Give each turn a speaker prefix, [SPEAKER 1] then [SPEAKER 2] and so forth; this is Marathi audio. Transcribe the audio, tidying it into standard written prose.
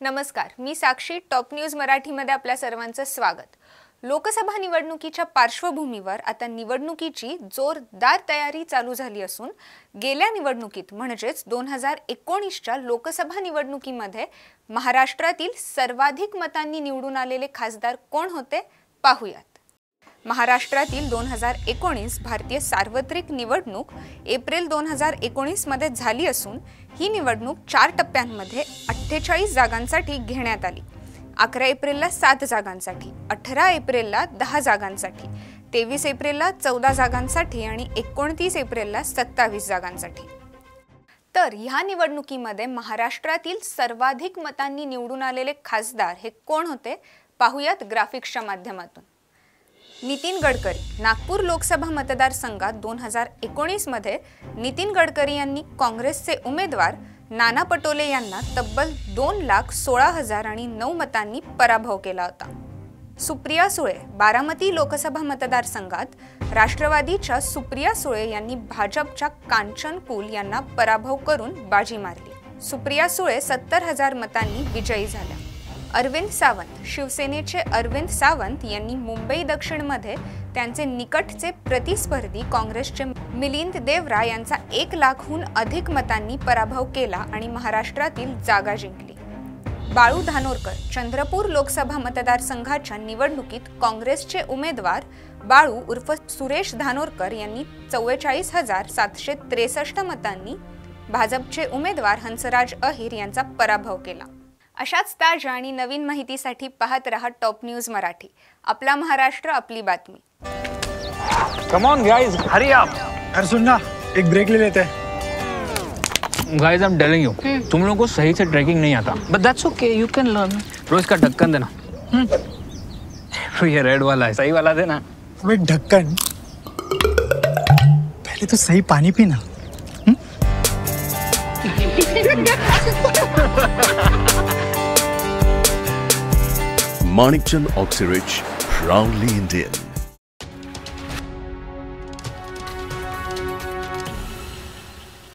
[SPEAKER 1] नमस्कार, मी साक्षी. टॉप न्यूज मराठीमध्ये आपल्या सर्वांचं स्वागत. लोकसभा निवडणुकीच्या पार्श्वभूमीवर आता निवडणुकीची जोरदार तयारी चालू झाली असून गेल्या निवडणुकीत म्हणजेच 2019च्या लोकसभा निवडणुकीमध्ये महाराष्ट्रातील सर्वाधिक मतांनी निवडून आलेले खासदार कोण होते पाहूयात. महाराष्ट्रातील 2019 भारतीय सार्वत्रिक निवडणूक एप्रिल 2019 मध्ये झाली असून ही निवडणूक 4 टप्प्यांमध्ये 48 जागांसाठी घेण्यात आली. 11 एप्रिलला 7 जागांसाठी, 18 एप्रिलला 10 जागांसाठी, 23 एप्रिलला 14 जागांसाठी आणि 29 एप्रिलला 27 जागांसाठी. तर ह्या निवडणुकीमध्ये महाराष्ट्रातील सर्वाधिक मतांनी निवडून आलेले खासदार हे कोण होते पाहूयात ग्राफिक्सच्या माध्यमातून. नितीन गडकरी. नागपूर लोकसभा मतदारसंघात 2019 मध्ये नितीन गडकरी यांनी काँग्रेसचे उमेदवार नाना पटोले यांना तब्बल 2,16,009 मतांनी पराभव केला होता. सुप्रिया सुळे. बारामती लोकसभा मतदारसंघात राष्ट्रवादीच्या सुप्रिया सुळे यांनी भाजपच्या कांचन कुल यांना पराभव करून बाजी मारली. सुप्रिया सुळे 70,000 मतांनी विजयी झाल्या. अरविंद सावंत. शिवसेनेचे अरविंद सावंत यांनी मुंबई दक्षिणमध्ये त्यांचे निकटचे प्रतिस्पर्धी काँग्रेसचे मिलिंद देवरा यांचा 1 लाखहून अधिक मतांनी पराभव केला आणि महाराष्ट्रातील जागा जिंकली. बाळू धानोरकर. चंद्रपूर लोकसभा मतदारसंघाच्या निवडणुकीत काँग्रेसचे उमेदवार बाळू उर्फ सुरेश धानोरकर यांनी 44,763 मतांनी भाजपचे उमेदवार हंसराज अहिर यांचा पराभव केला. अशाच ताज्या आणि नवीन माहितीसाठी पाहत रहा टॉप न्यूज मराठी. आपला महाराष्ट्र, आपली बातमी.
[SPEAKER 2] Come on guys, hurry up.
[SPEAKER 3] यार सुन ना, एक ब्रेक ले लेते हैं.
[SPEAKER 2] Guys, I'm telling you, तुम लोगों को सही से ट्रैकिंग नहीं आता.
[SPEAKER 4] But that's okay, you can learn.
[SPEAKER 2] रोज का ढक्कन देना. ये रेड वाला है, सही वाला देना.
[SPEAKER 3] अबे ढक्कन, पहले तो सही पानी पीना.
[SPEAKER 5] Manikchand Oxyrich, proudly Indian.